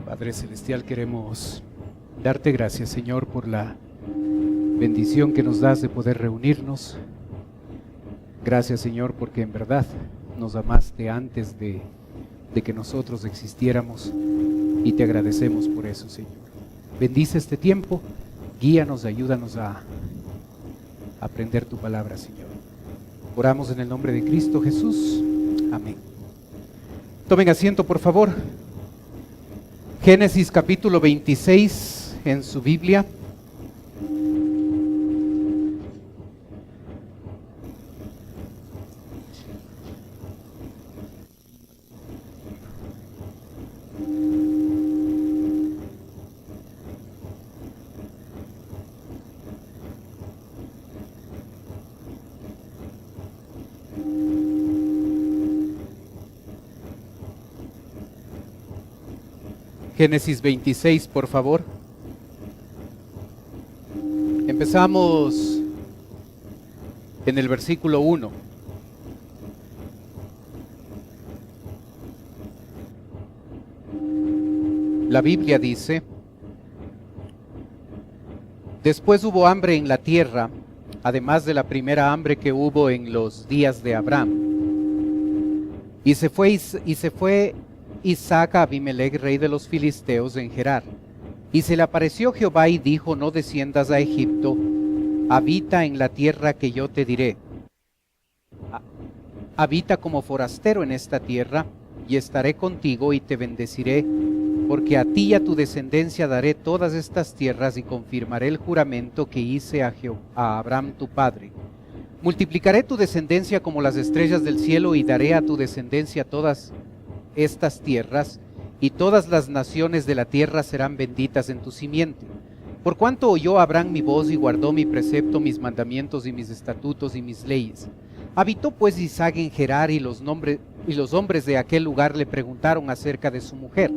Padre Celestial, queremos darte gracias, Señor, por la bendición que nos das de poder reunirnos. Gracias, Señor, porque en verdad nos amaste antes de que nosotros existiéramos y te agradecemos por eso, Señor. Bendice este tiempo, guíanos, ayúdanos a aprender tu palabra, Señor. Oramos en el nombre de Cristo Jesús. Amén. Tomen asiento, por favor. Génesis capítulo 26 en su Biblia. Génesis 26, por favor. Empezamos en el versículo 1. La Biblia dice: después hubo hambre en la tierra, además de la primera hambre que hubo en los días de Abraham. Y se fue Isaac a Abimelech, rey de los filisteos, en Gerar. Y se le apareció Jehová y dijo: no desciendas a Egipto, habita en la tierra que yo te diré. Habita como forastero en esta tierra, y estaré contigo y te bendeciré, porque a ti y a tu descendencia daré todas estas tierras y confirmaré el juramento que hice a Abraham tu padre. Multiplicaré tu descendencia como las estrellas del cielo y daré a tu descendencia todas estas tierras, y todas las naciones de la tierra serán benditas en tu simiente. Por cuanto oyó Abraham mi voz y guardó mi precepto, mis mandamientos y mis estatutos y mis leyes. Habitó pues Isaac en Gerar, y los hombres de aquel lugar le preguntaron acerca de su mujer.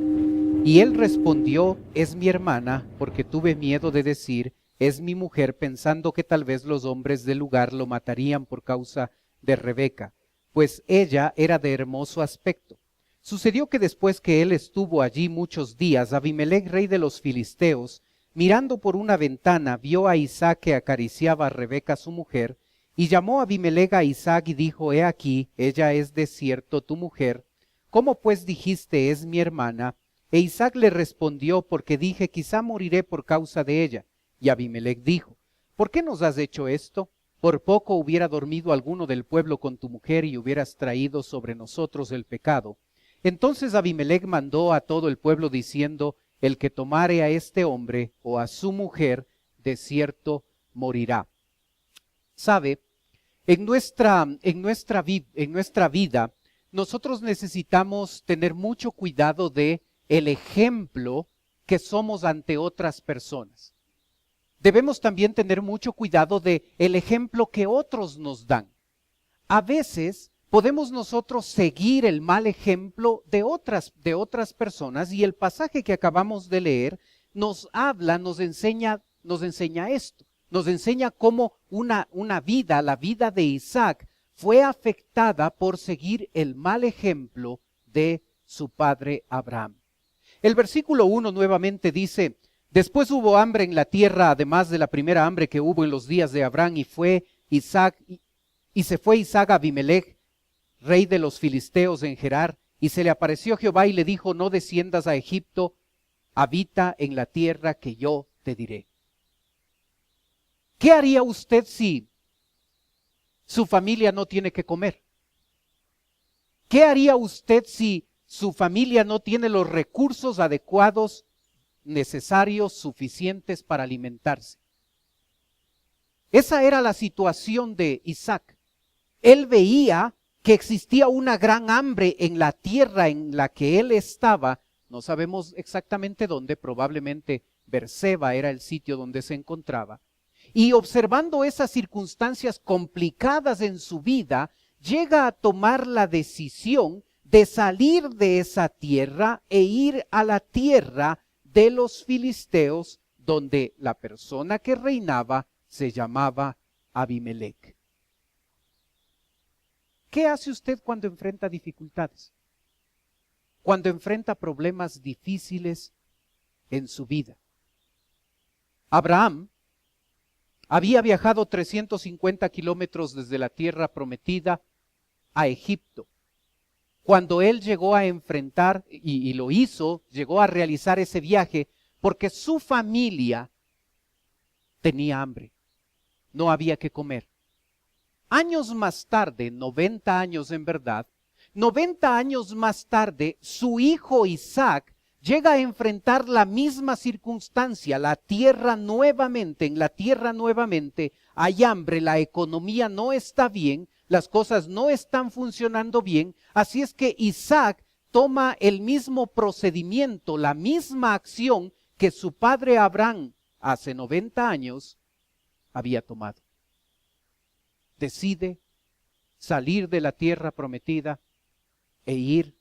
Y él respondió: es mi hermana, porque tuve miedo de decir: es mi mujer, pensando que tal vez los hombres del lugar lo matarían por causa de Rebeca, pues ella era de hermoso aspecto. Sucedió que después que él estuvo allí muchos días, Abimelech, rey de los filisteos, mirando por una ventana, vio a Isaac que acariciaba a Rebeca su mujer, y llamó a Abimelech a Isaac y dijo: he aquí, ella es de cierto tu mujer. ¿Cómo pues dijiste: es mi hermana? E Isaac le respondió: porque dije, quizá moriré por causa de ella. Y Abimelech dijo: ¿por qué nos has hecho esto? Por poco hubiera dormido alguno del pueblo con tu mujer, y hubieras traído sobre nosotros el pecado. Entonces Abimelech mandó a todo el pueblo diciendo: el que tomare a este hombre o a su mujer, de cierto morirá. Sabe, en nuestra vida, nosotros necesitamos tener mucho cuidado de el ejemplo que somos ante otras personas. Debemos también tener mucho cuidado de el ejemplo que otros nos dan. A veces podemos nosotros seguir el mal ejemplo de otras personas, y el pasaje que acabamos de leer nos enseña esto. Nos enseña cómo la vida de Isaac fue afectada por seguir el mal ejemplo de su padre Abraham. El versículo 1 nuevamente dice: después hubo hambre en la tierra, además de la primera hambre que hubo en los días de Abraham, y se fue Isaac a Abimelech, rey de los filisteos, en Gerar, y se le apareció Jehová y le dijo: no desciendas a Egipto, habita en la tierra que yo te diré. ¿Qué haría usted si su familia no tiene que comer? ¿Qué haría usted si su familia no tiene los recursos adecuados, necesarios, suficientes para alimentarse? Esa era la situación de Isaac. Él veía que existía una gran hambre en la tierra en la que él estaba. No sabemos exactamente dónde, probablemente Berseba era el sitio donde se encontraba. Y observando esas circunstancias complicadas en su vida, llega a tomar la decisión de salir de esa tierra e ir a la tierra de los filisteos, donde la persona que reinaba se llamaba Abimelech. ¿Qué hace usted cuando enfrenta dificultades? Cuando enfrenta problemas difíciles en su vida. Abraham había viajado 350 kilómetros desde la tierra prometida a Egipto. Cuando él llegó a enfrentar, y lo hizo, llegó a realizar ese viaje, porque su familia tenía hambre, no había que comer. Años más tarde, 90 años en verdad, 90 años más tarde, su hijo Isaac llega a enfrentar la misma circunstancia, la tierra nuevamente, en la tierra nuevamente hay hambre, la economía no está bien, las cosas no están funcionando bien, así es que Isaac toma el mismo procedimiento, la misma acción que su padre Abraham hace 90 años había tomado. Decide salir de la tierra prometida e ir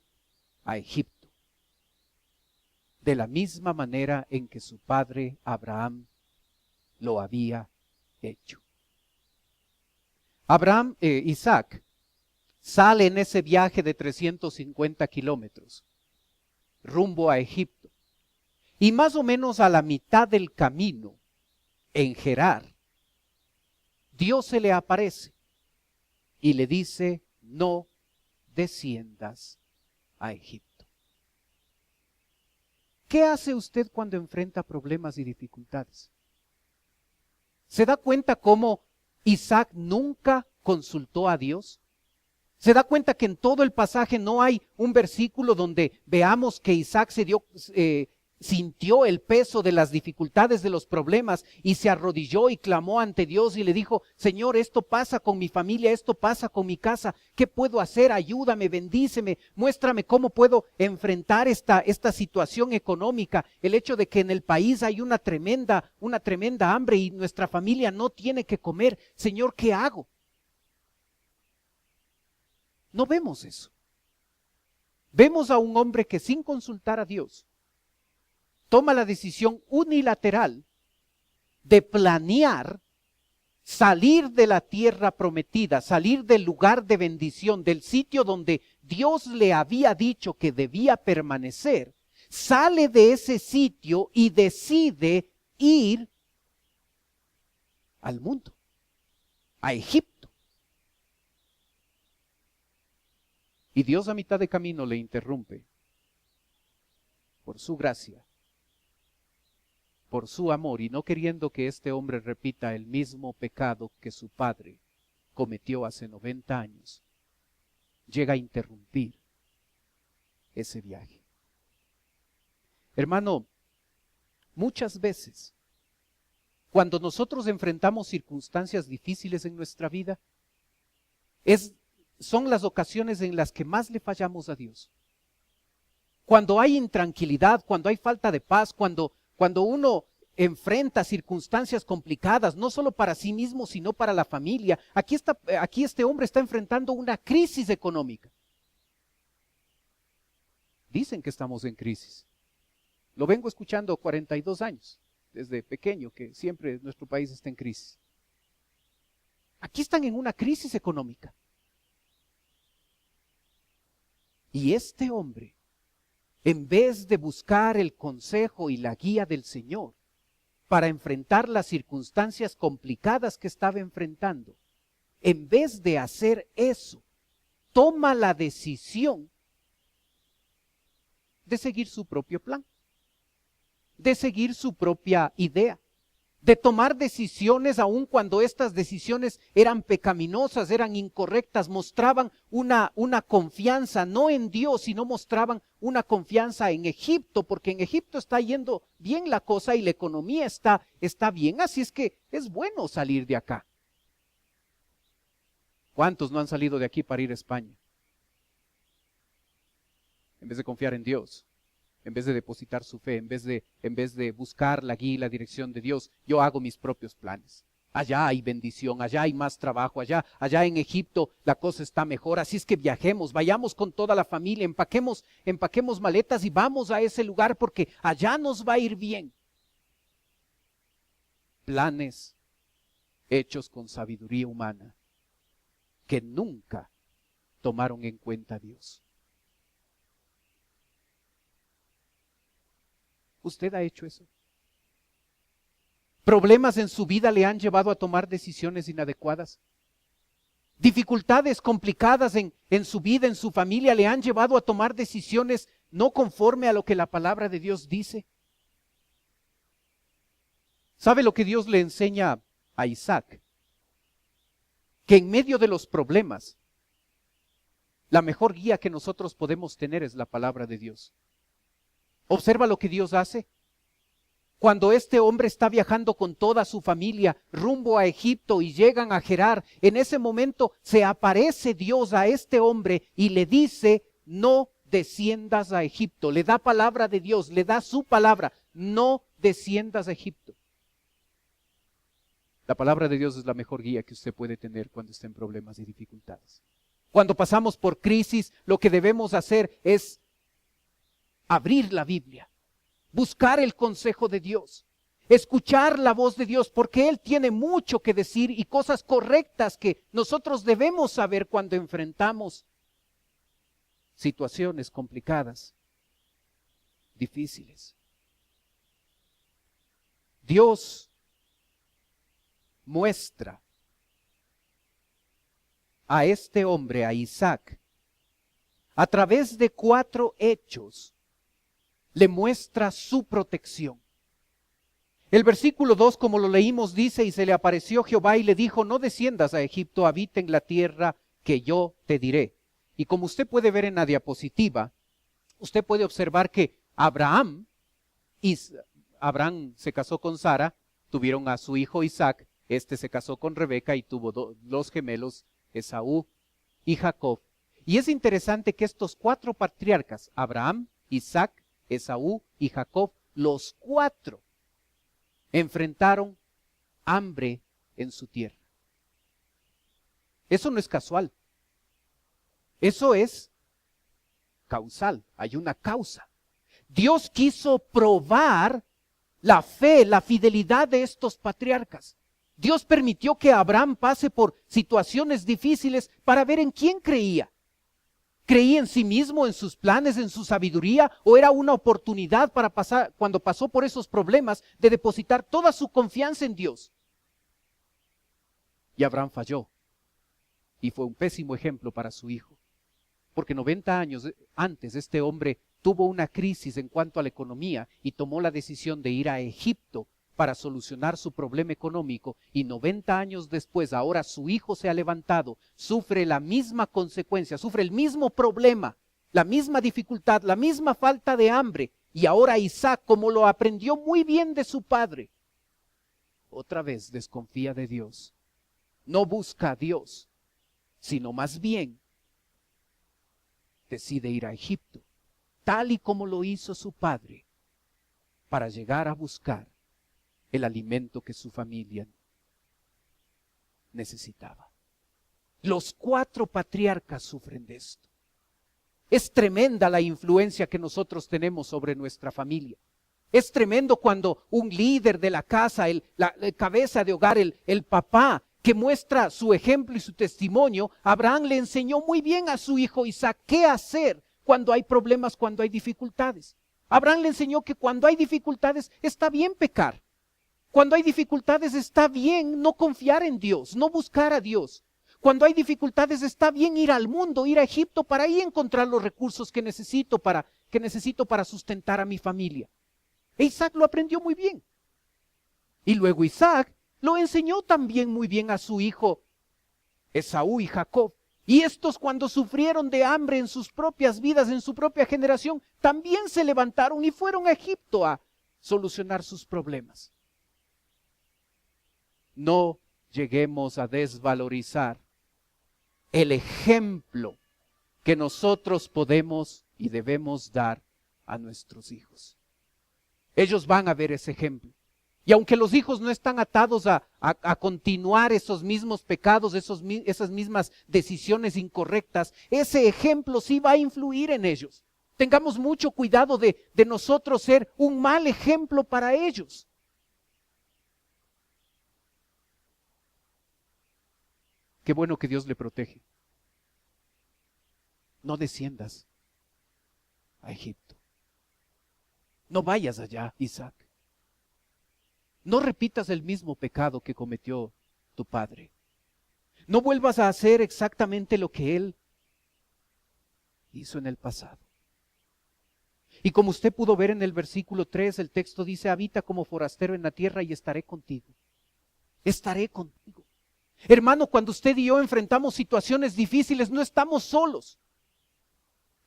a Egipto, de la misma manera en que su padre Abraham lo había hecho. Isaac sale en ese viaje de 350 kilómetros rumbo a Egipto, y más o menos a la mitad del camino, en Gerar, Dios se le aparece y le dice: no desciendas a Egipto. ¿Qué hace usted cuando enfrenta problemas y dificultades? ¿Se da cuenta cómo Isaac nunca consultó a Dios? ¿Se da cuenta que en todo el pasaje no hay un versículo donde veamos que Isaac sintió el peso de las dificultades, de los problemas, y se arrodilló y clamó ante Dios y le dijo: Señor, esto pasa con mi familia, esto pasa con mi casa, ¿qué puedo hacer? Ayúdame, bendíceme, muéstrame cómo puedo enfrentar esta situación económica, el hecho de que en el país hay una tremenda hambre y nuestra familia no tiene que comer. Señor, ¿qué hago? No vemos eso. Vemos a un hombre que, sin consultar a Dios, toma la decisión unilateral de planear salir de la tierra prometida, salir del lugar de bendición, del sitio donde Dios le había dicho que debía permanecer. Sale de ese sitio y decide ir al mundo, a Egipto. Y Dios a mitad de camino le interrumpe por su gracia, por su amor, y no queriendo que este hombre repita el mismo pecado que su padre cometió hace 90 años, llega a interrumpir ese viaje. Hermano, muchas veces, cuando nosotros enfrentamos circunstancias difíciles en nuestra vida, son las ocasiones en las que más le fallamos a Dios. Cuando hay intranquilidad, cuando hay falta de paz, cuando uno enfrenta circunstancias complicadas, no solo para sí mismo, sino para la familia. Aquí este hombre está enfrentando una crisis económica. Dicen que estamos en crisis. Lo vengo escuchando 42 años, desde pequeño, que siempre nuestro país está en crisis. Aquí están en una crisis económica. Y este hombre, en vez de buscar el consejo y la guía del Señor para enfrentar las circunstancias complicadas que estaba enfrentando, en vez de hacer eso, toma la decisión de seguir su propio plan, de seguir su propia idea, de tomar decisiones aun cuando estas decisiones eran pecaminosas, eran incorrectas, mostraban una confianza no en Dios, sino mostraban una confianza en Egipto, porque en Egipto está yendo bien la cosa y la economía está bien, así es que es bueno salir de acá. ¿Cuántos no han salido de aquí para ir a España? En vez de confiar en Dios, en vez de depositar su fe, en vez de buscar la guía y la dirección de Dios, yo hago mis propios planes. Allá hay bendición, allá hay más trabajo, allá en Egipto la cosa está mejor, así es que viajemos, vayamos con toda la familia, empaquemos maletas y vamos a ese lugar porque allá nos va a ir bien. Planes hechos con sabiduría humana que nunca tomaron en cuenta a Dios. ¿Usted ha hecho eso? ¿Problemas en su vida le han llevado a tomar decisiones inadecuadas? ¿Dificultades complicadas en su vida, en su familia, le han llevado a tomar decisiones no conforme a lo que la palabra de Dios dice? ¿Sabe lo que Dios le enseña a Isaac? Que en medio de los problemas, la mejor guía que nosotros podemos tener es la palabra de Dios. Observa lo que Dios hace. Cuando este hombre está viajando con toda su familia rumbo a Egipto y llegan a Gerar, en ese momento se aparece Dios a este hombre y le dice, no desciendas a Egipto. Le da palabra de Dios, le da su palabra, no desciendas a Egipto. La palabra de Dios es la mejor guía que usted puede tener cuando está en problemas y dificultades. Cuando pasamos por crisis, lo que debemos hacer es abrir la Biblia, buscar el consejo de Dios, escuchar la voz de Dios, porque Él tiene mucho que decir y cosas correctas que nosotros debemos saber cuando enfrentamos situaciones complicadas, difíciles. Dios muestra a este hombre, a Isaac, a través de 4 hechos, le muestra su protección. El versículo 2, como lo leímos, dice, y se le apareció Jehová y le dijo, no desciendas a Egipto, habita en la tierra que yo te diré. Y como usted puede ver en la diapositiva, usted puede observar que Abraham se casó con Sara, tuvieron a su hijo Isaac, este se casó con Rebeca y tuvo 2 gemelos, Esaú y Jacob. Y es interesante que estos 4 patriarcas, Abraham, Isaac, Esaú y Jacob, los 4 enfrentaron hambre en su tierra. Eso no es casual. Eso es causal. Hay una causa. Dios quiso probar la fe, la fidelidad de estos patriarcas. Dios permitió que Abraham pase por situaciones difíciles para ver en quién creía. ¿Creía en sí mismo, en sus planes, en su sabiduría? ¿O era una oportunidad para pasar, cuando pasó por esos problemas, de depositar toda su confianza en Dios? Y Abraham falló. Y fue un pésimo ejemplo para su hijo. Porque 90 años antes este hombre tuvo una crisis en cuanto a la economía y tomó la decisión de ir a Egipto para solucionar su problema económico, y 90 años después, ahora su hijo se ha levantado, sufre la misma consecuencia, sufre el mismo problema, la misma dificultad, la misma falta de hambre, y ahora Isaac, como lo aprendió muy bien de su padre, otra vez desconfía de Dios, no busca a Dios, sino más bien decide ir a Egipto, tal y como lo hizo su padre, para llegar a buscar el alimento que su familia necesitaba. Los 4 patriarcas sufren de esto. Es tremenda la influencia que nosotros tenemos sobre nuestra familia. Es tremendo cuando un líder de la casa, la cabeza de hogar, el papá, que muestra su ejemplo y su testimonio. Abraham le enseñó muy bien a su hijo Isaac qué hacer cuando hay problemas, cuando hay dificultades. Abraham le enseñó que cuando hay dificultades está bien pecar. Cuando hay dificultades está bien no confiar en Dios, no buscar a Dios. Cuando hay dificultades está bien ir al mundo, ir a Egipto para ahí encontrar los recursos que necesito para sustentar a mi familia. E Isaac lo aprendió muy bien. Y luego Isaac lo enseñó también muy bien a su hijo Esaú y Jacob. Y estos, cuando sufrieron de hambre en sus propias vidas, en su propia generación, también se levantaron y fueron a Egipto a solucionar sus problemas. No lleguemos a desvalorizar el ejemplo que nosotros podemos y debemos dar a nuestros hijos. Ellos van a ver ese ejemplo. Y aunque los hijos no están atados a continuar esos mismos pecados, esas mismas decisiones incorrectas, ese ejemplo sí va a influir en ellos. Tengamos mucho cuidado de nosotros ser un mal ejemplo para ellos. Qué bueno que Dios le protege. No desciendas a Egipto. No vayas allá, Isaac. No repitas el mismo pecado que cometió tu padre. No vuelvas a hacer exactamente lo que él hizo en el pasado. Y como usted pudo ver en el versículo 3, el texto dice, habita como forastero en la tierra y estaré contigo. Estaré contigo. Hermano, cuando usted y yo enfrentamos situaciones difíciles, no estamos solos.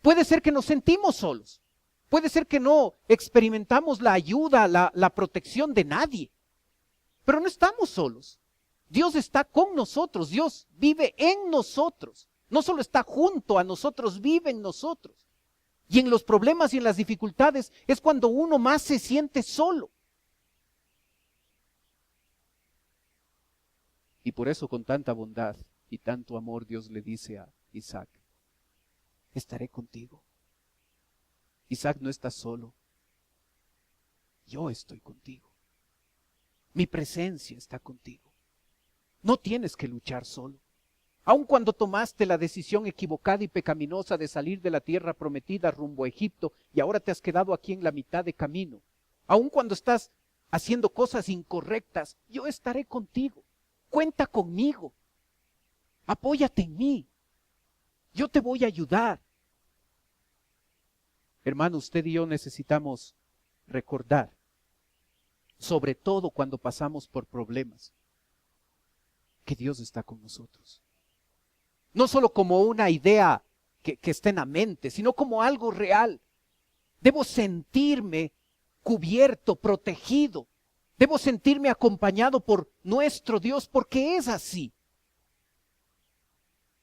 Puede ser que nos sentimos solos. Puede ser que no experimentamos la ayuda, la protección de nadie. Pero no estamos solos. Dios está con nosotros. Dios vive en nosotros. No solo está junto a nosotros, vive en nosotros. Y en los problemas y en las dificultades es cuando uno más se siente solo. Y por eso con tanta bondad y tanto amor Dios le dice a Isaac, estaré contigo. Isaac, no estás solo. Yo estoy contigo. Mi presencia está contigo. No tienes que luchar solo. Aun cuando tomaste la decisión equivocada y pecaminosa de salir de la tierra prometida rumbo a Egipto y ahora te has quedado aquí en la mitad de camino, aun cuando estás haciendo cosas incorrectas, yo estaré contigo. Cuenta conmigo. Apóyate en mí. Yo te voy a ayudar. Hermano, usted y yo necesitamos recordar, sobre todo cuando pasamos por problemas, que Dios está con nosotros. No solo como una idea que está en la mente, sino como algo real. Debo sentirme cubierto, protegido. Debo sentirme acompañado por nuestro Dios, porque es así.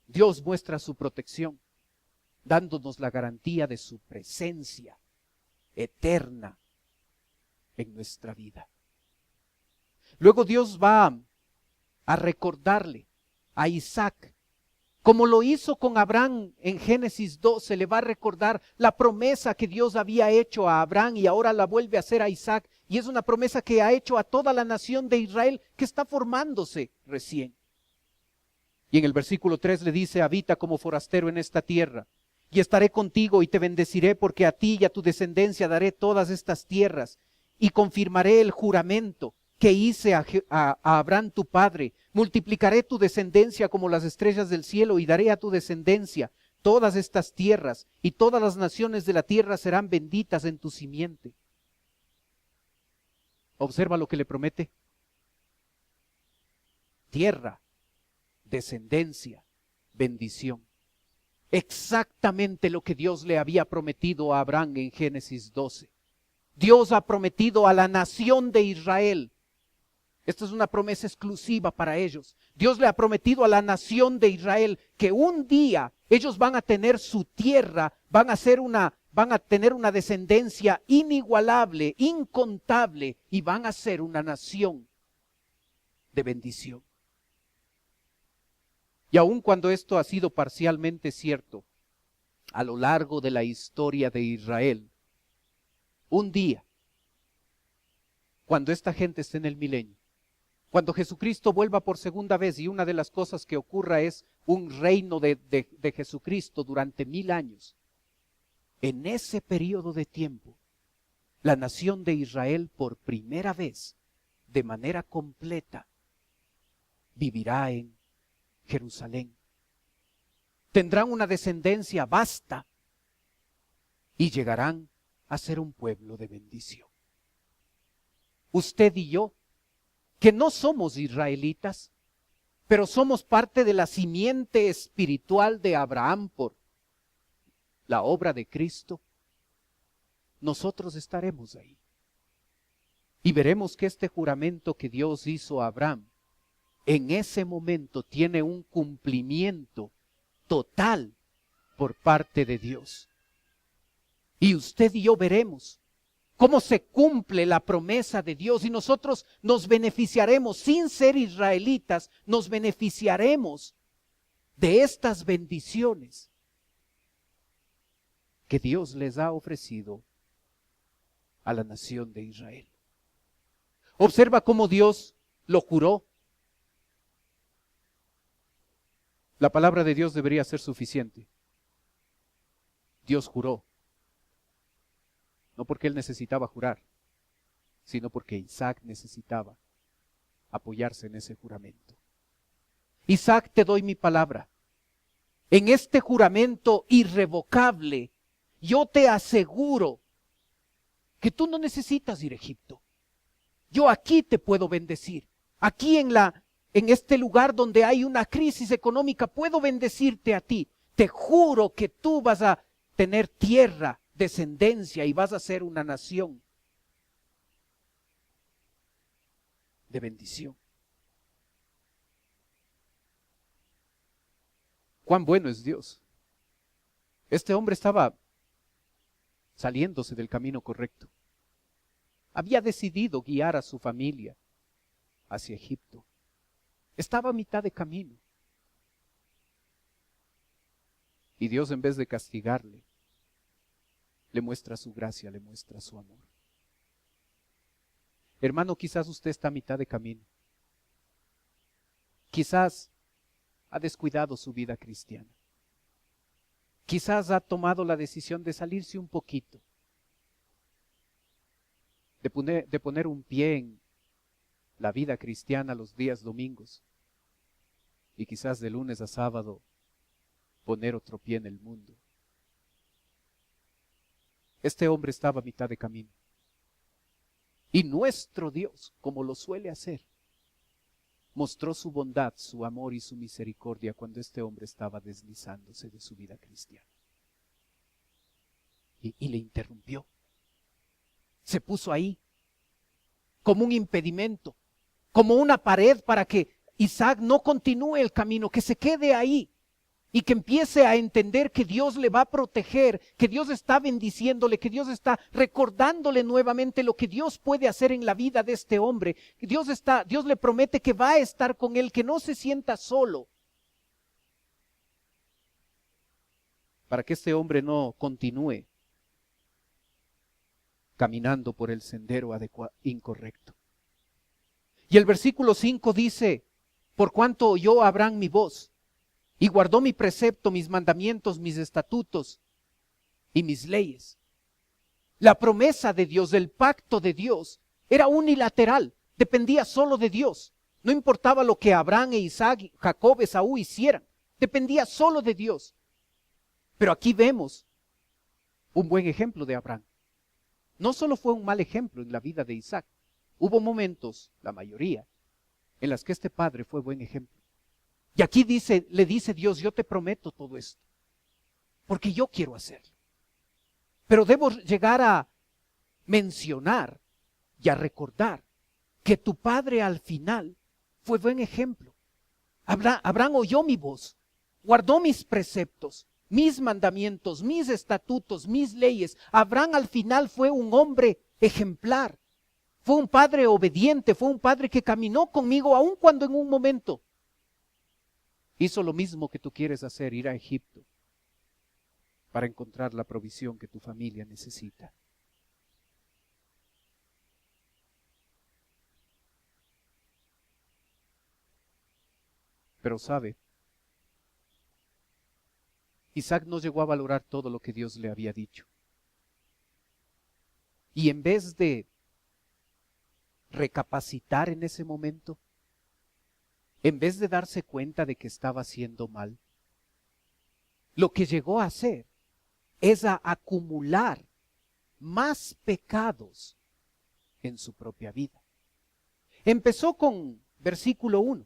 Dios muestra su protección, dándonos la garantía de su presencia eterna en nuestra vida. Luego Dios va a recordarle a Isaac, como lo hizo con Abraham en Génesis 12, le va a recordar la promesa que Dios había hecho a Abraham y ahora la vuelve a hacer a Isaac. Y es una promesa que ha hecho a toda la nación de Israel que está formándose recién. Y en el versículo 3 le dice, habita como forastero en esta tierra y estaré contigo y te bendeciré porque a ti y a tu descendencia daré todas estas tierras y confirmaré el juramento que hice a Abraham tu padre. Multiplicaré tu descendencia como las estrellas del cielo y daré a tu descendencia todas estas tierras y todas las naciones de la tierra serán benditas en tu simiente. Observa lo que le promete. Tierra, descendencia, bendición. Exactamente lo que Dios le había prometido a Abraham en Génesis 12. Dios ha prometido a la nación de Israel. Esta es una promesa exclusiva para ellos. Dios le ha prometido a la nación de Israel que un día ellos van a tener su tierra, van a tener una descendencia inigualable, incontable, y van a ser una nación de bendición. Y aun cuando esto ha sido parcialmente cierto a lo largo de la historia de Israel, un día, cuando esta gente esté en el milenio, cuando Jesucristo vuelva por segunda vez, y una de las cosas que ocurra es un reino de Jesucristo durante 1000 años, en ese periodo de tiempo, la nación de Israel por primera vez, de manera completa, vivirá en Jerusalén. Tendrán una descendencia vasta y llegarán a ser un pueblo de bendición. Usted y yo, que no somos israelitas, pero somos parte de la simiente espiritual de Abraham por la obra de Cristo, nosotros estaremos ahí. Y veremos que este juramento que Dios hizo a Abraham, en ese momento tiene un cumplimiento total por parte de Dios. Y usted y yo veremos cómo se cumple la promesa de Dios y nosotros nos beneficiaremos, sin ser israelitas, nos beneficiaremos de estas bendiciones que Dios les ha ofrecido a la nación de Israel. Observa cómo Dios lo juró. La palabra de Dios debería ser suficiente. Dios juró. No porque él necesitaba jurar, sino porque Isaac necesitaba apoyarse en ese juramento. Isaac, te doy mi palabra. En este juramento irrevocable, yo te aseguro que tú no necesitas ir a Egipto. Yo aquí te puedo bendecir. Aquí en este lugar donde hay una crisis económica, puedo bendecirte a ti. Te juro que tú vas a tener tierra, descendencia y vas a ser una nación de bendición. Cuán bueno es Dios. Este hombre estaba saliéndose del camino correcto. Había decidido guiar a su familia hacia Egipto. Estaba a mitad de camino. Y Dios, en vez de castigarle, le muestra su gracia, le muestra su amor. Hermano, quizás usted está a mitad de camino. Quizás ha descuidado su vida cristiana. Quizás ha tomado la decisión de salirse un poquito, de poner un pie en la vida cristiana los días domingos y quizás de lunes a sábado poner otro pie en el mundo. Este hombre estaba a mitad de camino. Y nuestro Dios, como lo suele hacer, mostró su bondad, su amor y su misericordia cuando este hombre estaba deslizándose de su vida cristiana. Y le interrumpió. Se puso ahí como un impedimento, como una pared para que Isaac no continúe el camino, que se quede ahí y que empiece a entender que Dios le va a proteger, que Dios está bendiciéndole, que Dios está recordándole nuevamente lo que Dios puede hacer en la vida de este hombre. Dios le promete que va a estar con él, que no se sienta solo. Para que este hombre no continúe caminando por el sendero incorrecto. Y el versículo 5 dice, por cuanto oyó Abraham mi voz, y guardó mi precepto, mis mandamientos, mis estatutos y mis leyes. La promesa de Dios, el pacto de Dios, era unilateral, dependía solo de Dios. No importaba lo que Abraham, Isaac, Jacob, Esaú hicieran, dependía solo de Dios. Pero aquí vemos un buen ejemplo de Abraham. No solo fue un mal ejemplo en la vida de Isaac, hubo momentos, la mayoría, en las que este padre fue buen ejemplo. Y aquí le dice Dios, yo te prometo todo esto, porque yo quiero hacerlo. Pero debo llegar a mencionar y a recordar que tu padre al final fue buen ejemplo. Abraham oyó mi voz, guardó mis preceptos, mis mandamientos, mis estatutos, mis leyes. Abraham al final fue un hombre ejemplar, fue un padre obediente, fue un padre que caminó conmigo aun cuando en un momento hizo lo mismo que tú quieres hacer, ir a Egipto para encontrar la provisión que tu familia necesita. Pero sabe, Isaac no llegó a valorar todo lo que Dios le había dicho. Y en vez de recapacitar en ese momento, en vez de darse cuenta de que estaba haciendo mal, lo que llegó a hacer es a acumular más pecados en su propia vida. Empezó con versículo 1.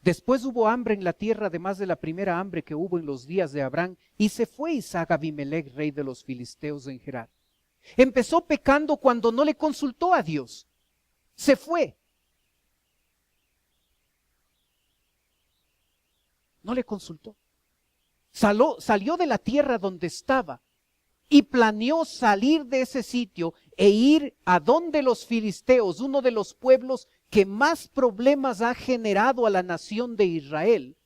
Después hubo hambre en la tierra, además de la primera hambre que hubo en los días de Abraham, y se fue Isaac a Abimelech, rey de los filisteos en Gerar. Empezó pecando cuando no le consultó a Dios. Se fue. No le consultó. Salió de la tierra donde estaba y planeó salir de ese sitio e ir a donde los filisteos, uno de los pueblos que más problemas ha generado a la nación de Israel.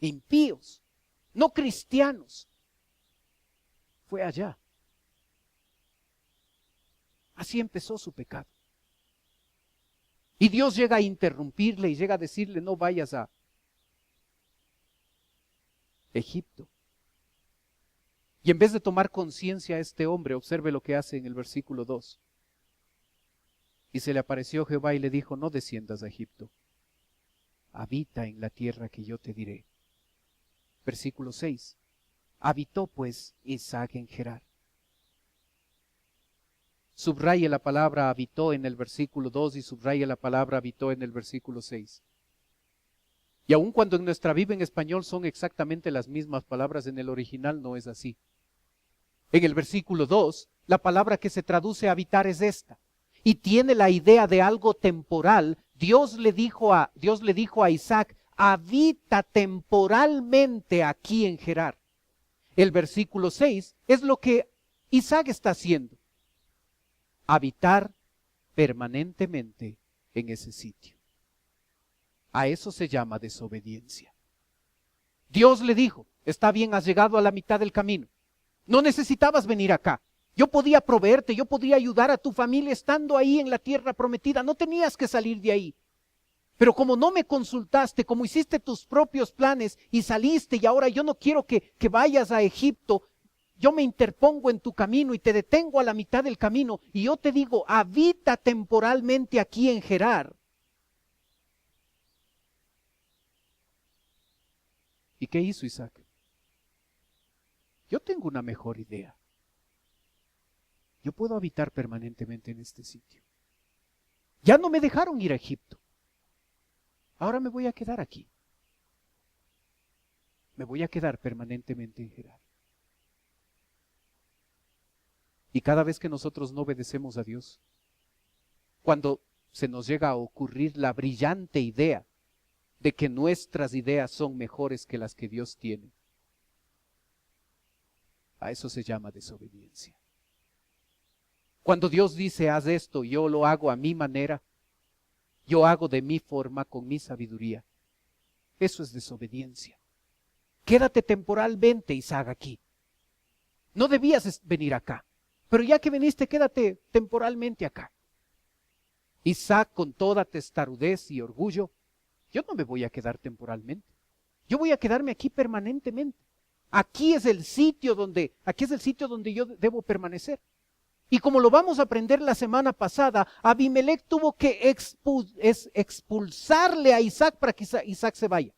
Impíos, no cristianos. Fue allá. Así empezó su pecado. Y Dios llega a interrumpirle y llega a decirle, no vayas a Egipto. Y en vez de tomar conciencia a este hombre, observe lo que hace en el versículo 2. Y se le apareció Jehová y le dijo, no desciendas a Egipto, habita en la tierra que yo te diré. Versículo 6. Habitó pues Isaac en Gerar. Subraye la palabra habitó en el versículo 2 y subraye la palabra habitó en el versículo 6. Y aun cuando en nuestra Biblia en español son exactamente las mismas palabras, en el original no es así. En el versículo 2, la palabra que se traduce habitar es esta. Y tiene la idea de algo temporal. Dios le dijo a Isaac, habita temporalmente aquí en Gerar. El versículo 6 es lo que Isaac está haciendo. Habitar permanentemente en ese sitio. A eso se llama desobediencia. Dios le dijo, está bien, has llegado a la mitad del camino. No necesitabas venir acá. Yo podía proveerte, yo podía ayudar a tu familia estando ahí en la tierra prometida. No tenías que salir de ahí. Pero como no me consultaste, como hiciste tus propios planes y saliste y ahora yo no quiero que vayas a Egipto, yo me interpongo en tu camino y te detengo a la mitad del camino y yo te digo, habita temporalmente aquí en Gerar. ¿Y qué hizo Isaac? Yo tengo una mejor idea. Yo puedo habitar permanentemente en este sitio. Ya no me dejaron ir a Egipto. Ahora me voy a quedar aquí. Me voy a quedar permanentemente en Gerar. Y cada vez que nosotros no obedecemos a Dios, cuando se nos llega a ocurrir la brillante idea de que nuestras ideas son mejores que las que Dios tiene, a eso se llama desobediencia. Cuando Dios dice, haz esto, yo lo hago a mi manera, yo hago de mi forma, con mi sabiduría, eso es desobediencia. Quédate temporalmente, Isaac, aquí. No debías venir acá, pero ya que viniste, quédate temporalmente acá. Isaac, con toda testarudez y orgullo, yo no me voy a quedar temporalmente. Yo voy a quedarme aquí permanentemente. Aquí es el sitio donde yo debo permanecer. Y como lo vamos a aprender la semana pasada, Abimelech tuvo que expulsarle a Isaac para que Isaac se vaya.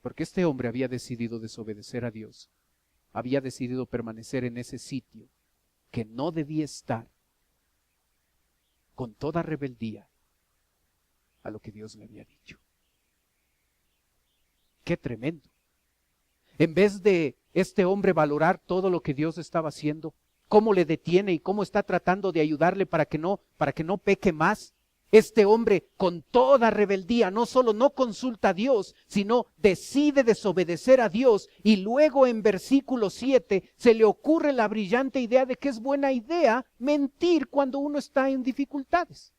Porque este hombre había decidido desobedecer a Dios. Había decidido permanecer en ese sitio que no debía estar, con toda rebeldía a lo que Dios le había dicho. ¡Qué tremendo! En vez de este hombre valorar todo lo que Dios estaba haciendo, cómo le detiene y cómo está tratando de ayudarle para que no peque más, este hombre con toda rebeldía no solo no consulta a Dios, sino decide desobedecer a Dios, y luego en versículo 7 se le ocurre la brillante idea de que es buena idea mentir cuando uno está en dificultades.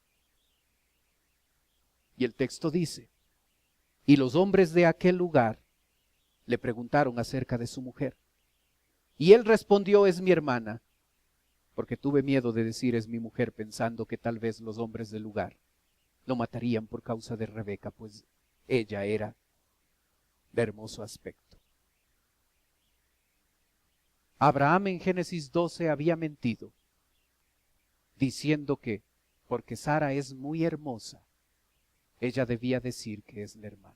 Y el texto dice, y los hombres de aquel lugar le preguntaron acerca de su mujer. Y él respondió, es mi hermana, porque tuve miedo de decir es mi mujer, pensando que tal vez los hombres del lugar lo matarían por causa de Rebeca, pues ella era de hermoso aspecto. Abraham en Génesis 12 había mentido, diciendo que porque Sara es muy hermosa, ella debía decir que es la hermana.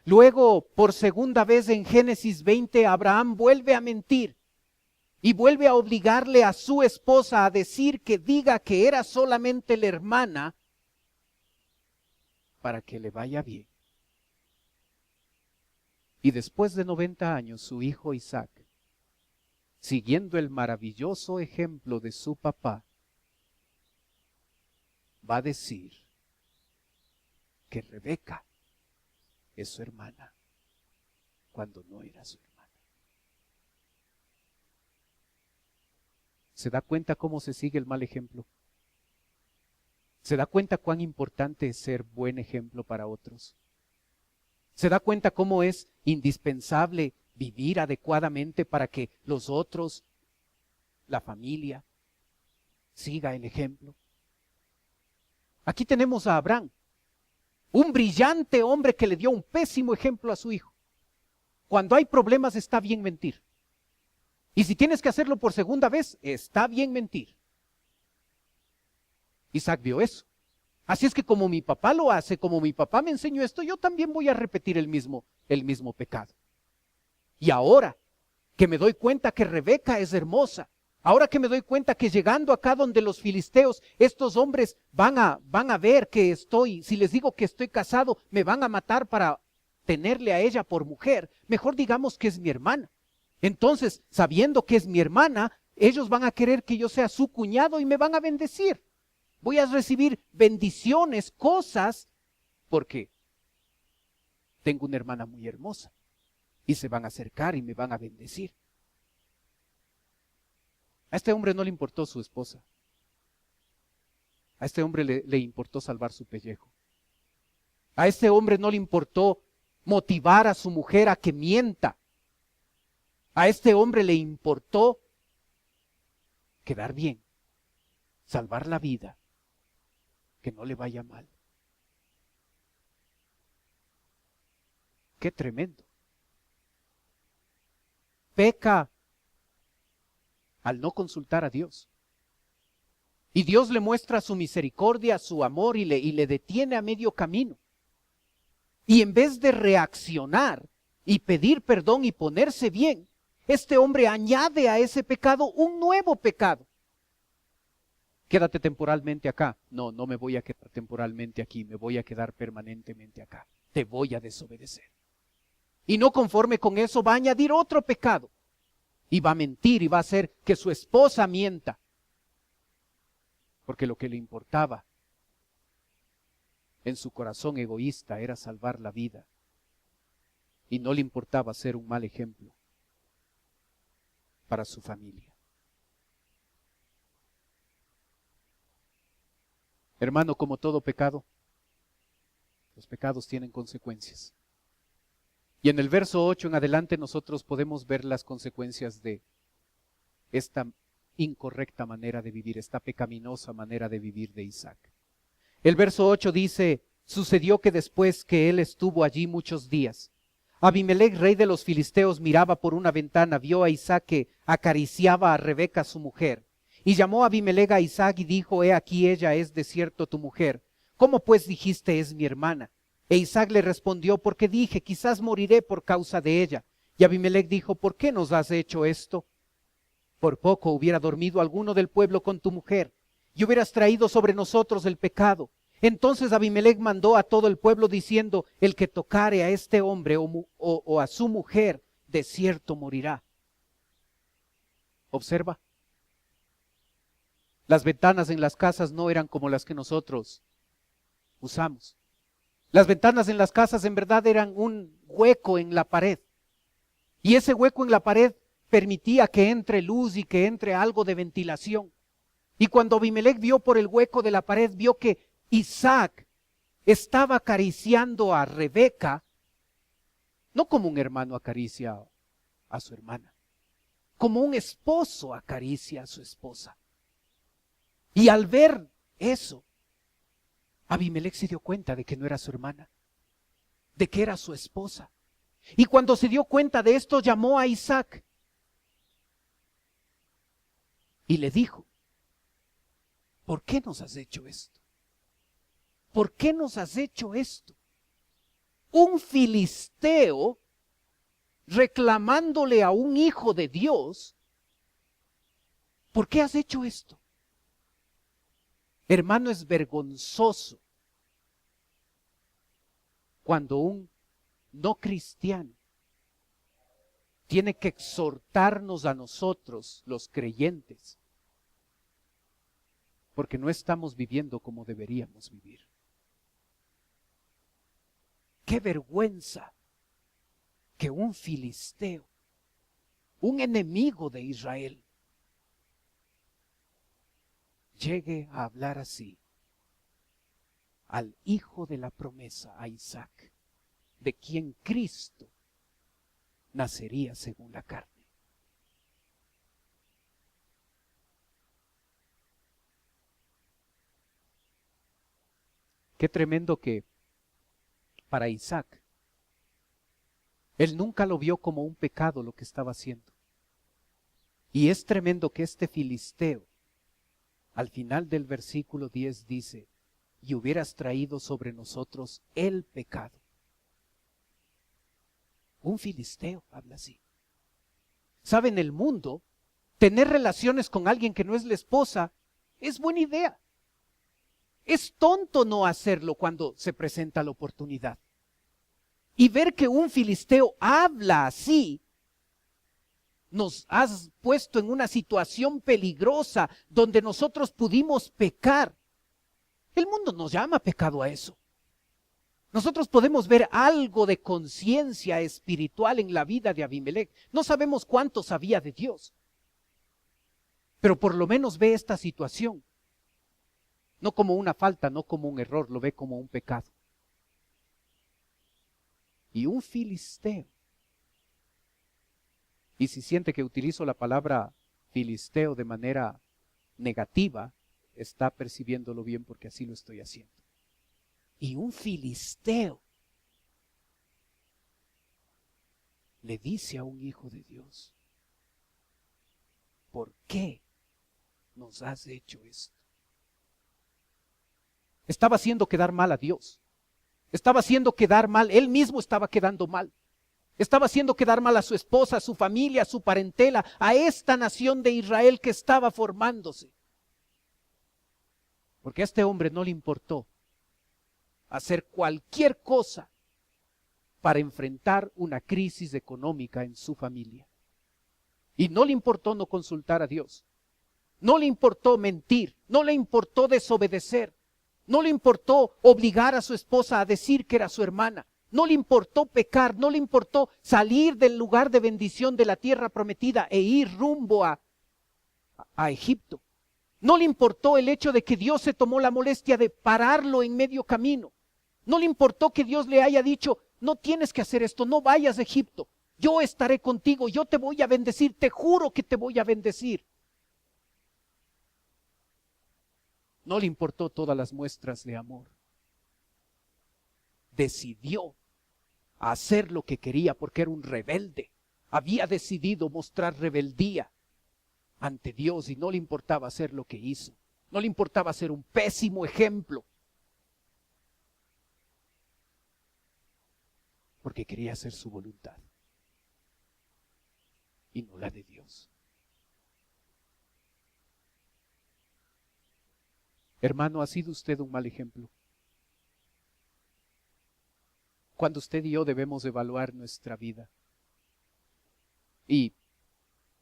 Luego, por segunda vez en Génesis 20, Abraham vuelve a mentir y vuelve a obligarle a su esposa a decir que diga que era solamente la hermana para que le vaya bien. Y después de 90 años, su hijo Isaac, siguiendo el maravilloso ejemplo de su papá, va a decir que Rebeca es su hermana, cuando no era su hermana. ¿Se da cuenta cómo se sigue el mal ejemplo? ¿Se da cuenta cuán importante es ser buen ejemplo para otros? ¿Se da cuenta cómo es indispensable vivir adecuadamente para que los otros, la familia, siga el ejemplo? Aquí tenemos a Abraham, un brillante hombre que le dio un pésimo ejemplo a su hijo. Cuando hay problemas está bien mentir. Y si tienes que hacerlo por segunda vez, está bien mentir. Isaac vio eso. Así es que como mi papá lo hace, como mi papá me enseñó esto, yo también voy a repetir el mismo pecado. Y ahora que me doy cuenta que Rebeca es hermosa, ahora que me doy cuenta que llegando acá donde los filisteos, estos hombres van a ver que estoy, si les digo que estoy casado, me van a matar para tenerle a ella por mujer. Mejor digamos que es mi hermana. Entonces, sabiendo que es mi hermana, ellos van a querer que yo sea su cuñado y me van a bendecir. Voy a recibir bendiciones, cosas, porque tengo una hermana muy hermosa. Y se van a acercar y me van a bendecir. A este hombre no le importó su esposa. A este hombre le importó salvar su pellejo. A este hombre no le importó motivar a su mujer a que mienta. A este hombre le importó quedar bien, salvar la vida, que no le vaya mal. Qué tremendo. Peca al no consultar a Dios. Y Dios le muestra su misericordia, su amor y le detiene a medio camino. Y en vez de reaccionar y pedir perdón y ponerse bien, este hombre añade a ese pecado un nuevo pecado. Quédate temporalmente acá. No, no me voy a quedar temporalmente aquí, me voy a quedar permanentemente acá. Te voy a desobedecer. Y no conforme con eso va a añadir otro pecado. Y va a mentir y va a hacer que su esposa mienta. Porque lo que le importaba en su corazón egoísta era salvar la vida. Y no le importaba ser un mal ejemplo para su familia. Hermano, como todo pecado, los pecados tienen consecuencias. Y en el verso 8 en adelante nosotros podemos ver las consecuencias de esta incorrecta manera de vivir, esta pecaminosa manera de vivir de Isaac. El verso 8 dice, sucedió que después que él estuvo allí muchos días, Abimelech, rey de los filisteos, miraba por una ventana, vio a Isaac que acariciaba a Rebeca su mujer. Y llamó a Abimelech a Isaac y dijo, he aquí ella es de cierto tu mujer. ¿Cómo pues dijiste es mi hermana? E Isaac le respondió, porque dije, quizás moriré por causa de ella. Y Abimelech dijo, ¿por qué nos has hecho esto? Por poco hubiera dormido alguno del pueblo con tu mujer, y hubieras traído sobre nosotros el pecado. Entonces Abimelech mandó a todo el pueblo diciendo, el que tocare a este hombre o a su mujer, de cierto morirá. Observa. Las ventanas en las casas no eran como las que nosotros usamos. Las ventanas en las casas en verdad eran un hueco en la pared. Y ese hueco en la pared permitía que entre luz y que entre algo de ventilación. Y cuando Abimelech vio por el hueco de la pared, vio que Isaac estaba acariciando a Rebeca, no como un hermano acaricia a su hermana, como un esposo acaricia a su esposa. Y al ver eso, Abimelech se dio cuenta de que no era su hermana, de que era su esposa. Y cuando se dio cuenta de esto, llamó a Isaac y le dijo, ¿por qué nos has hecho esto? ¿Por qué nos has hecho esto? Un filisteo reclamándole a un hijo de Dios, ¿por qué has hecho esto? Hermano, es vergonzoso cuando un no cristiano tiene que exhortarnos a nosotros, los creyentes, porque no estamos viviendo como deberíamos vivir. ¡Qué vergüenza que un filisteo, un enemigo de Israel, llegue a hablar así al hijo de la promesa, a Isaac, de quien Cristo nacería según la carne? Qué tremendo que para Isaac Él nunca lo vio como un pecado lo que estaba haciendo. Y es tremendo que este filisteo, al final del versículo 10 dice, y hubieras traído sobre nosotros el pecado. Un filisteo habla así. ¿Sabe? En el mundo, tener relaciones con alguien que no es la esposa es buena idea. Es tonto no hacerlo cuando se presenta la oportunidad. Y ver que un filisteo habla así, nos has puesto en una situación peligrosa donde nosotros pudimos pecar. El mundo nos llama pecado a eso. Nosotros podemos ver algo de conciencia espiritual en la vida de Abimelech. No sabemos cuánto sabía de Dios, pero por lo menos ve esta situación. No como una falta, no como un error, lo ve como un pecado. Y un filisteo, y si siente que utilizo la palabra filisteo de manera negativa, está percibiéndolo bien porque así lo estoy haciendo. Y un filisteo le dice a un hijo de Dios, ¿por qué nos has hecho esto? Estaba haciendo quedar mal a Dios. Estaba haciendo quedar mal, él mismo estaba quedando mal. Estaba haciendo quedar mal a su esposa, a su familia, a su parentela, a esta nación de Israel que estaba formándose. Porque a este hombre no le importó hacer cualquier cosa para enfrentar una crisis económica en su familia. Y no le importó no consultar a Dios. No le importó mentir, no le importó desobedecer, no le importó obligar a su esposa a decir que era su hermana, no le importó pecar, no le importó salir del lugar de bendición de la tierra prometida e ir rumbo a Egipto. No le importó el hecho de que Dios se tomó la molestia de pararlo en medio camino. No le importó que Dios le haya dicho, no tienes que hacer esto, no vayas a Egipto, yo estaré contigo, yo te voy a bendecir, te juro que te voy a bendecir. No le importó todas las muestras de amor. Decidió hacer lo que quería porque era un rebelde. Había decidido mostrar rebeldía ante Dios y no le importaba hacer lo que hizo. No le importaba ser un pésimo ejemplo. Porque quería hacer su voluntad y no la de Dios. Hermano, ¿ha sido usted un mal ejemplo? Cuando usted y yo debemos evaluar nuestra vida y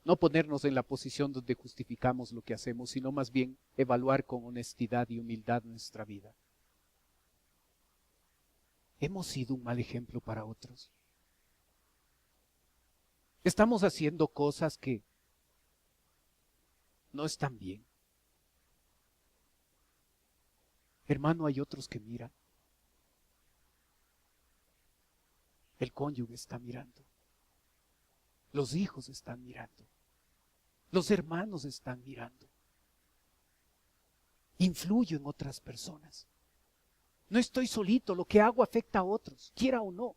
no ponernos en la posición donde justificamos lo que hacemos, sino más bien evaluar con honestidad y humildad nuestra vida. ¿Hemos sido un mal ejemplo para otros? Estamos haciendo cosas que no están bien. Hermano, hay otros que miran. El cónyuge está mirando. Los hijos están mirando. Los hermanos están mirando. Influyo en otras personas. No estoy solito, lo que hago afecta a otros, quiera o no.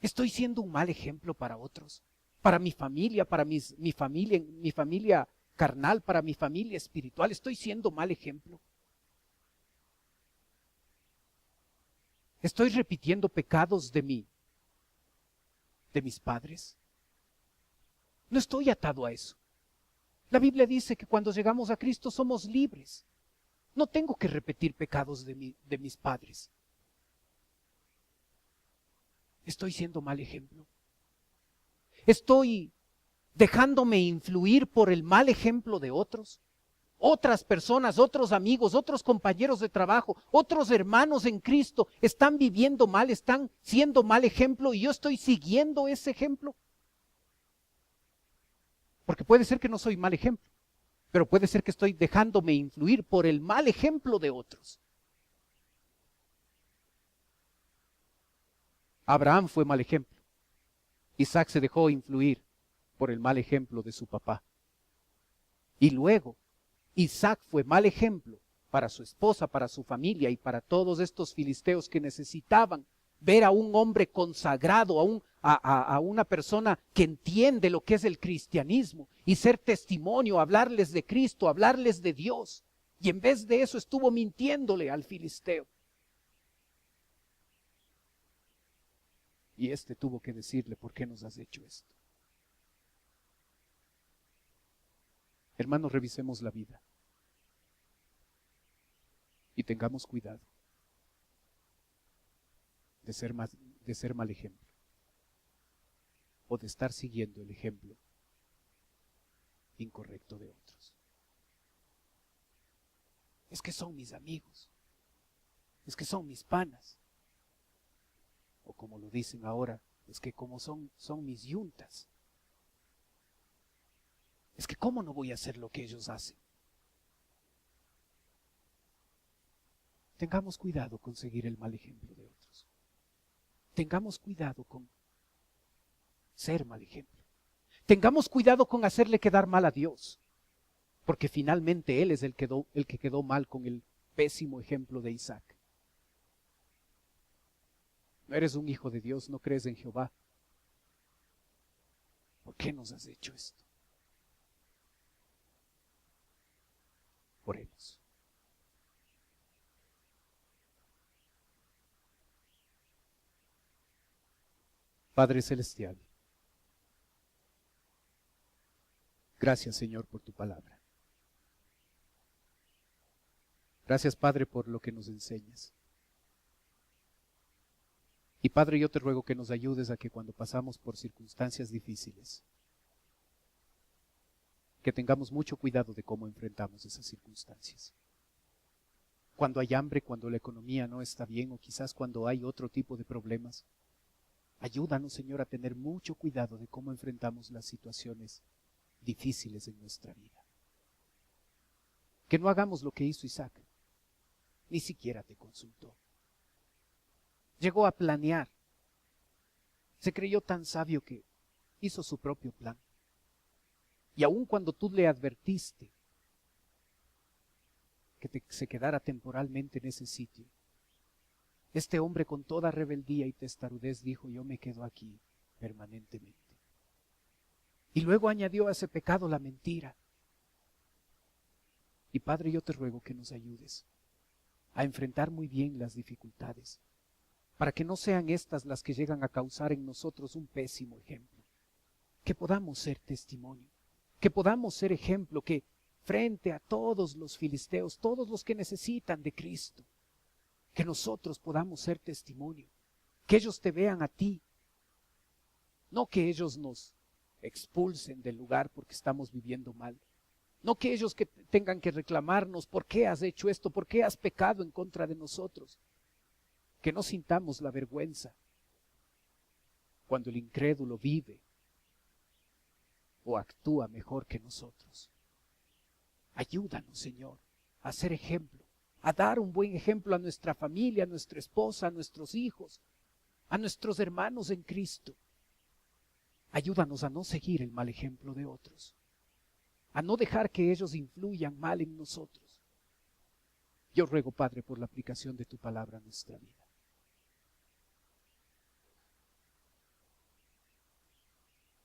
Estoy siendo un mal ejemplo para otros, para mi familia, para mi familia carnal, para mi familia espiritual. Estoy siendo mal ejemplo. Estoy repitiendo pecados de mis padres. No estoy atado a eso. La Biblia dice que cuando llegamos a Cristo somos libres. No tengo que repetir pecados de mis padres. Estoy siendo mal ejemplo. Estoy dejándome influir por el mal ejemplo de otros. Otras personas, otros amigos, otros compañeros de trabajo, otros hermanos en Cristo están viviendo mal, están siendo mal ejemplo y yo estoy siguiendo ese ejemplo. Porque puede ser que no soy mal ejemplo, pero puede ser que estoy dejándome influir por el mal ejemplo de otros. Abraham fue mal ejemplo. Isaac se dejó influir por el mal ejemplo de su papá. Y luego, Isaac fue mal ejemplo para su esposa, para su familia y para todos estos filisteos que necesitaban ver a un hombre consagrado, a una persona que entiende lo que es el cristianismo y ser testimonio, hablarles de Cristo, hablarles de Dios. Y en vez de eso estuvo mintiéndole al filisteo. Y este tuvo que decirle, ¿por qué nos has hecho esto? Hermanos, revisemos la vida y tengamos cuidado de ser mal ejemplo o de estar siguiendo el ejemplo incorrecto de otros. Es que son mis amigos, es que son mis panas, o como lo dicen ahora, es que como son mis yuntas. Es que ¿cómo no voy a hacer lo que ellos hacen? Tengamos cuidado con seguir el mal ejemplo de otros. Tengamos cuidado con ser mal ejemplo. Tengamos cuidado con hacerle quedar mal a Dios, porque finalmente Él es el que quedó mal con el pésimo ejemplo de Isaac. No eres un hijo de Dios, no crees en Jehová. ¿Por qué nos has hecho esto? Oremos. Padre Celestial, gracias Señor por tu palabra. Gracias Padre por lo que nos enseñas. Y Padre, yo te ruego que nos ayudes a que cuando pasamos por circunstancias difíciles, que tengamos mucho cuidado de cómo enfrentamos esas circunstancias. Cuando hay hambre, cuando la economía no está bien o quizás cuando hay otro tipo de problemas, ayúdanos Señor a tener mucho cuidado de cómo enfrentamos las situaciones difíciles en nuestra vida. Que no hagamos lo que hizo Isaac, ni siquiera te consultó. Llegó a planear, se creyó tan sabio que hizo su propio plan. Y aun cuando tú le advertiste que se quedara temporalmente en ese sitio, este hombre con toda rebeldía y testarudez dijo, yo me quedo aquí permanentemente. Y luego añadió a ese pecado la mentira. Y Padre, yo te ruego que nos ayudes a enfrentar muy bien las dificultades, para que no sean estas las que llegan a causar en nosotros un pésimo ejemplo. Que podamos ser testimonio, que podamos ser ejemplo, que frente a todos los filisteos, todos los que necesitan de Cristo, que nosotros podamos ser testimonio, que ellos te vean a ti, no que ellos nos expulsen del lugar porque estamos viviendo mal, no que ellos que tengan que reclamarnos, ¿por qué has hecho esto? ¿Por qué has pecado en contra de nosotros? Que no sintamos la vergüenza cuando el incrédulo vive o actúa mejor que nosotros. Ayúdanos, Señor, a ser ejemplo, a dar un buen ejemplo a nuestra familia, a nuestra esposa, a nuestros hijos, a nuestros hermanos en Cristo. Ayúdanos a no seguir el mal ejemplo de otros, a no dejar que ellos influyan mal en nosotros. Yo ruego, Padre, por la aplicación de tu palabra a nuestra vida.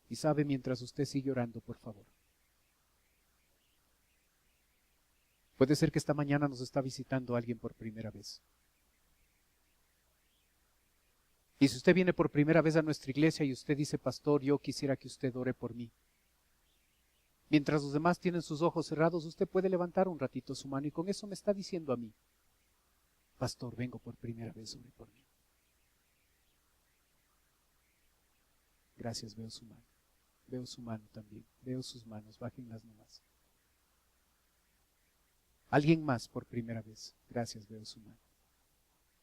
Y sabe, mientras usted sigue orando, por favor, puede ser que esta mañana nos está visitando alguien por primera vez. Y si usted viene por primera vez a nuestra iglesia y usted dice, pastor, yo quisiera que usted ore por mí. Mientras los demás tienen sus ojos cerrados, usted puede levantar un ratito su mano y con eso me está diciendo a mí, pastor, vengo por primera vez, ore por mí. Gracias, veo su mano. Veo su mano también. Veo sus manos, bájenlas nomás. Alguien más por primera vez. Gracias, veo su mano.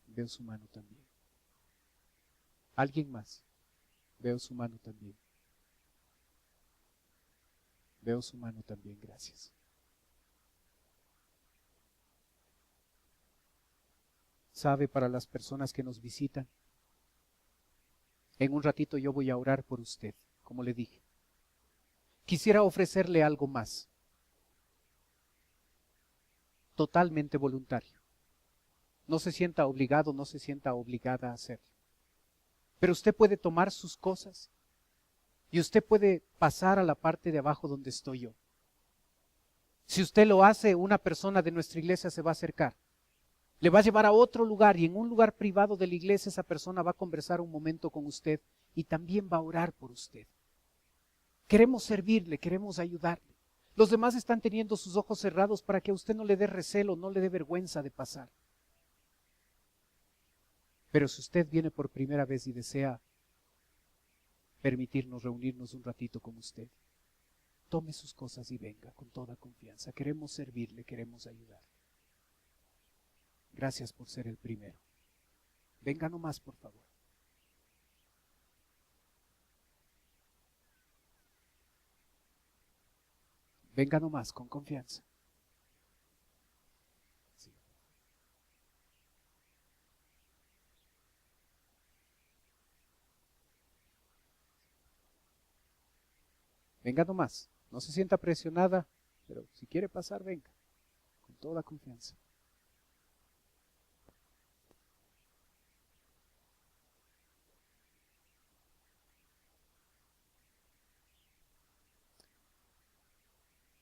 Veo su mano también. Alguien más. Veo su mano también. Veo su mano también, gracias. Sabe, para las personas que nos visitan, en un ratito yo voy a orar por usted, como le dije. Quisiera ofrecerle algo más, totalmente voluntario. No se sienta obligado, no se sienta obligada a hacerlo. Pero usted puede tomar sus cosas y usted puede pasar a la parte de abajo donde estoy yo. Si usted lo hace, una persona de nuestra iglesia se va a acercar. Le va a llevar a otro lugar y en un lugar privado de la iglesia esa persona va a conversar un momento con usted y también va a orar por usted. Queremos servirle, queremos ayudarle. Los demás están teniendo sus ojos cerrados para que a usted no le dé recelo, no le dé vergüenza de pasar. Pero si usted viene por primera vez y desea permitirnos reunirnos un ratito con usted, tome sus cosas y venga con toda confianza. Queremos servirle, queremos ayudarle. Gracias por ser el primero. Venga nomás, por favor. Venga nomás, con confianza. Sí. Venga nomás. No se sienta presionada, pero si quiere pasar, venga. Con toda confianza.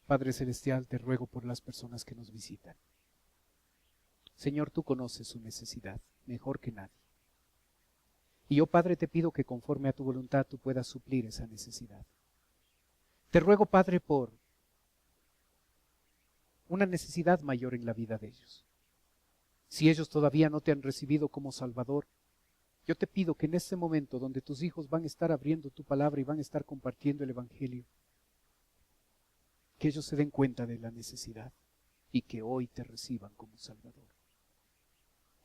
Padre Celestial, te ruego por las personas que nos visitan. Señor, tú conoces su necesidad mejor que nadie. Y yo, Padre, te pido que conforme a tu voluntad tú puedas suplir esa necesidad. Te ruego, Padre, por una necesidad mayor en la vida de ellos. Si ellos todavía no te han recibido como Salvador, yo te pido que en este momento donde tus hijos van a estar abriendo tu palabra y van a estar compartiendo el Evangelio, que ellos se den cuenta de la necesidad y que hoy te reciban como Salvador.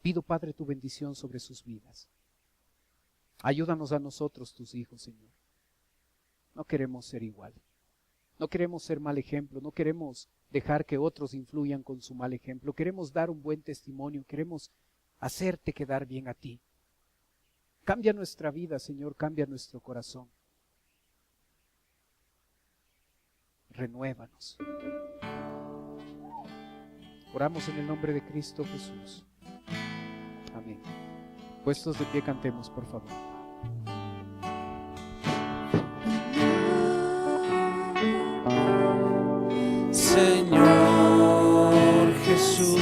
Pido, Padre, tu bendición sobre sus vidas. Ayúdanos a nosotros, tus hijos, Señor. No queremos ser igual. No queremos ser mal ejemplo. No queremos dejar que otros influyan con su mal ejemplo. Queremos dar un buen testimonio. Queremos hacerte quedar bien a ti. Cambia nuestra vida, Señor. Cambia nuestro corazón. Renuévanos. Oramos en el nombre de Cristo Jesús. Amén. Puestos de pie, cantemos, por favor. Señor Jesús,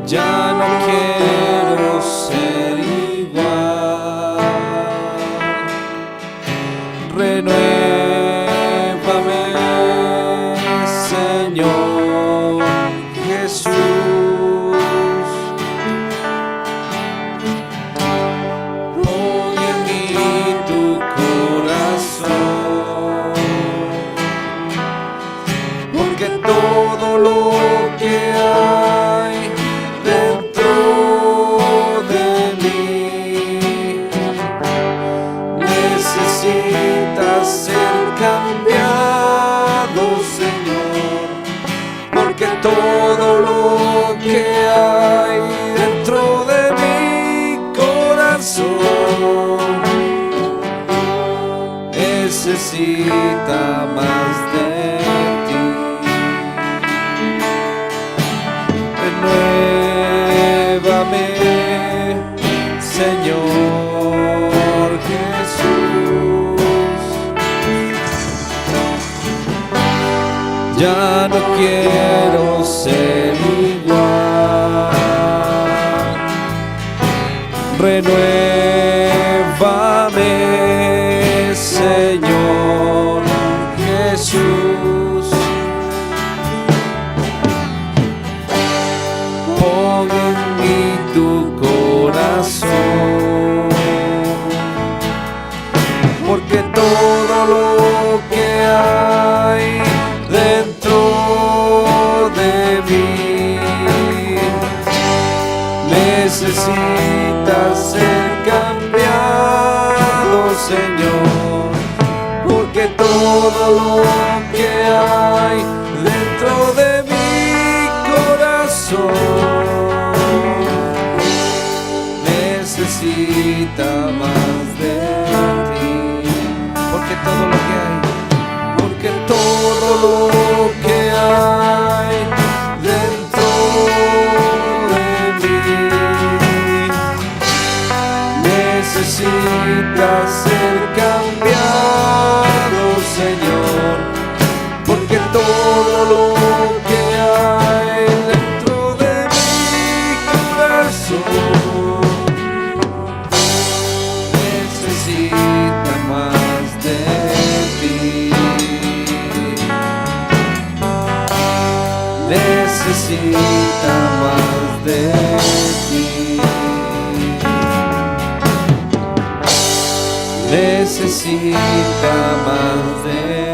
ya no quiero ser igual. Renuévame, Señor Jesús. Pon en mí tu corazón, porque todo lo que hay dentro de mí necesita ser cambiado, Señor, porque todo lo que hay dentro de mi corazón necesita más de ti. Renuévame, Señor Jesús. Ya no quiero ser igual. Renuévame, Señor Jesús. Pon en mí tu corazón, porque todo lo que hay dentro de mí necesita ser cambiado, Señor, porque todo lo que hay dentro de mi corazón necesita más de ti, porque todo lo que hay, porque todo lo que hay dentro de mí necesita ser cambiado, Señor, porque todo lo que hay dentro de mi corazón necesita más de ti. Necesita más de ti. Necesita más de